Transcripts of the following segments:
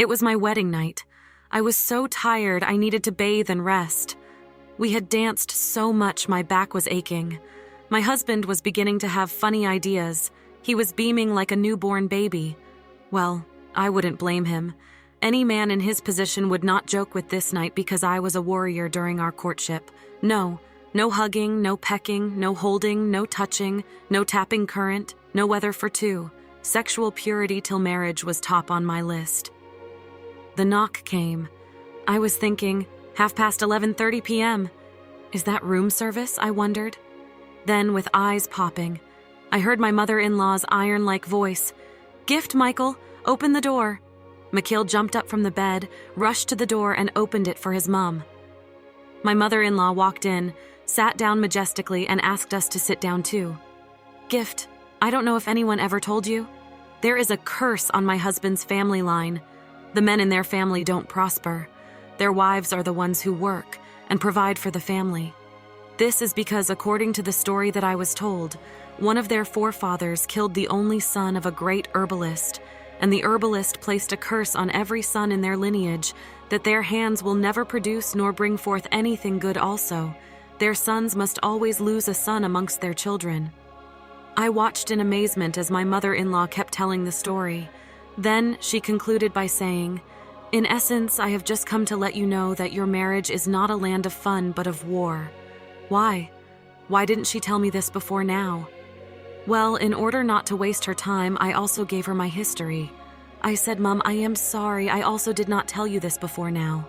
It was my wedding night. I was so tired I needed to bathe and rest. We had danced so much my back was aching. My husband was beginning to have funny ideas. He was beaming like a newborn baby. Well, I wouldn't blame him. Any man in his position would not joke with this night because I was a warrior during our courtship. No hugging, no pecking, no holding, no touching, no tapping current, no weather for two. Sexual purity till marriage was top on my list. The knock came. I was thinking, 11:30 p.m. Is that room service, I wondered? Then, with eyes popping, I heard my mother-in-law's iron-like voice. "Gift, Michael, open the door." McKeel jumped up from the bed, rushed to the door, and opened it for his mom. My mother-in-law walked in, sat down majestically, and asked us to sit down too. "Gift, I don't know if anyone ever told you. There is a curse on my husband's family line. The men in their family don't prosper. Their wives are the ones who work and provide for the family. This is because, according to the story that I was told, one of their forefathers killed the only son of a great herbalist, and the herbalist placed a curse on every son in their lineage that their hands will never produce nor bring forth anything good also. Their sons must always lose a son amongst their children." I watched in amazement as my mother-in-law kept telling the story. Then she concluded by saying, "In essence, I have just come to let you know that your marriage is not a land of fun but of war." Why? Why didn't she tell me this before now? Well, in order not to waste her time, I also gave her my history. I said, "Mom, I am sorry, I also did not tell you this before now.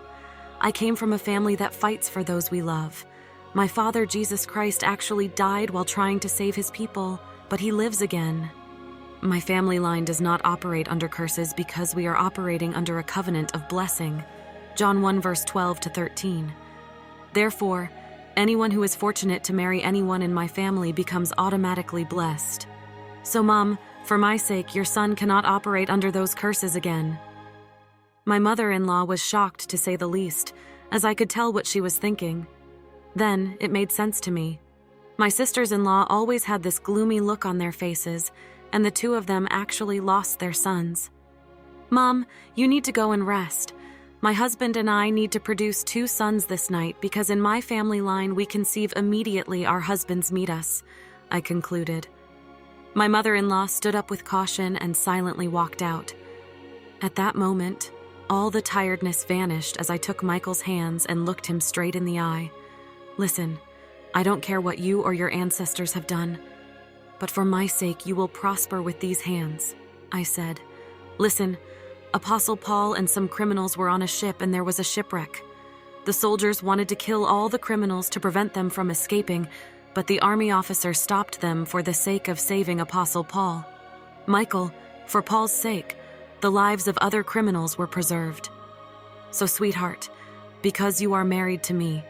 I came from a family that fights for those we love. My father, Jesus Christ, actually died while trying to save his people, but he lives again. My family line does not operate under curses because we are operating under a covenant of blessing." John 1 verse 12 to 13. Therefore, anyone who is fortunate to marry anyone in my family becomes automatically blessed. So, Mom, for my sake, your son cannot operate under those curses again. My mother-in-law was shocked, to say the least, as I could tell what she was thinking. Then it made sense to me. My sisters-in-law always had this gloomy look on their faces, and the two of them actually lost their sons. "Mom, you need to go and rest. My husband and I need to produce 2 sons this night because in my family line we conceive immediately our husbands meet us," I concluded. My mother-in-law stood up with caution and silently walked out. At that moment, all the tiredness vanished as I took Michael's hands and looked him straight in the eye. "Listen, I don't care what you or your ancestors have done, but for my sake you will prosper with these hands," I said. "Listen, Apostle Paul and some criminals were on a ship and there was a shipwreck. The soldiers wanted to kill all the criminals to prevent them from escaping, but the army officer stopped them for the sake of saving Apostle Paul. Michael, for Paul's sake, the lives of other criminals were preserved. So, sweetheart, because you are married to me,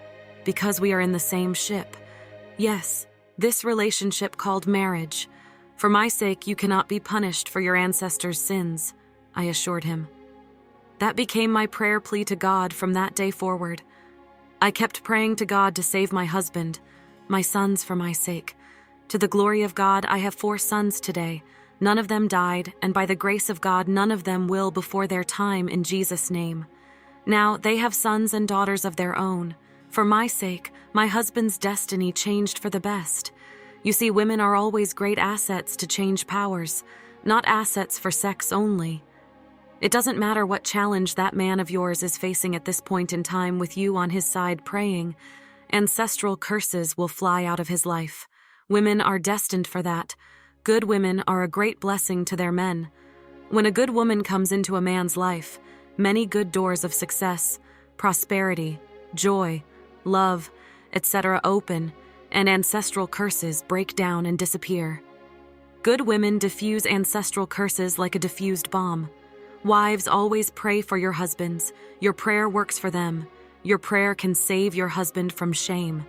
because we are in the same ship, yes, this relationship called marriage, for my sake you cannot be punished for your ancestors' sins," I assured him. That became my prayer plea to God from that day forward. I kept praying to God to save my husband, my sons for my sake. To the glory of God, I have 4 sons today. None of them died, and by the grace of God, none of them will before their time in Jesus' name. Now they have sons and daughters of their own. For my sake, my husband's destiny changed for the best. You see, women are always great assets to change powers, not assets for sex only. It doesn't matter what challenge that man of yours is facing at this point in time with you on his side praying. Ancestral curses will fly out of his life. Women are destined for that. Good women are a great blessing to their men. When a good woman comes into a man's life, many good doors of success, prosperity, joy, love, etc. open, and ancestral curses break down and disappear. Good women diffuse ancestral curses like a diffused bomb. Wives, always pray for your husbands. Your prayer works for them. Your prayer can save your husband from shame.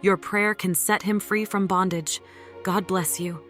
Your prayer can set him free from bondage. God bless you.